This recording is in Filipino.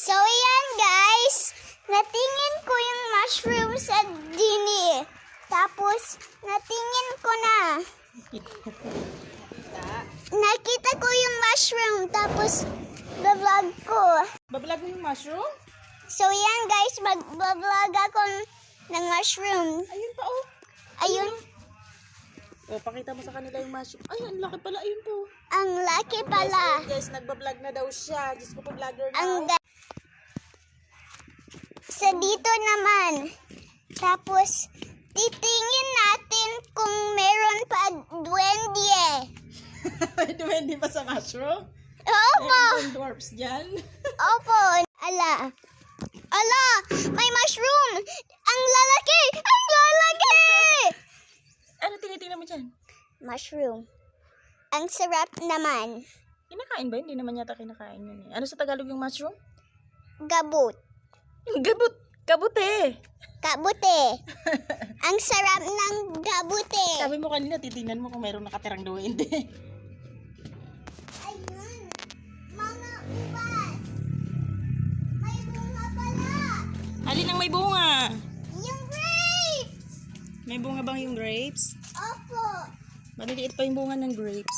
So, yan guys. Natingin ko yung mushroom sa dini. Tapos, natingin ko na. Nakita ko yung mushroom. Tapos, vlog ko. Bablog mo yung mushroom? So, yan guys. Mag-vlog ako ng mushroom. Ayun pa oh. Ayun. O, pakita mo sa kanila yung mushroom. Ay, ang laki pala. Ayun po. Ang laki pala. Guys, nagbablog na daw siya. Diyos ko po, vlogger na. Sa dito naman. Tapos, titingin natin kung meron pa duwende. May duwende pa sa mushroom? Opo. Meron dwarfs dyan. Opo. Ala. Ala, may mushroom. Ang lalaki. Ang lalaki. Ano tinitingnan mo dyan? Mushroom. Ang sarap naman. Kinakain ba? Hindi naman yata kinakain yun eh. Ano sa Tagalog yung mushroom? Gabut. Yung kabute. Kabute. Ang sarap ng gabute. Sabi mo kanina, titingnan mo kung mayroong nakatirang duwende. Ayun. Mga ubas. May bunga pala. Alin ang may bunga? Yung grapes. May bunga bang yung grapes? Opo. Maliliit pa yung bunga ng grapes.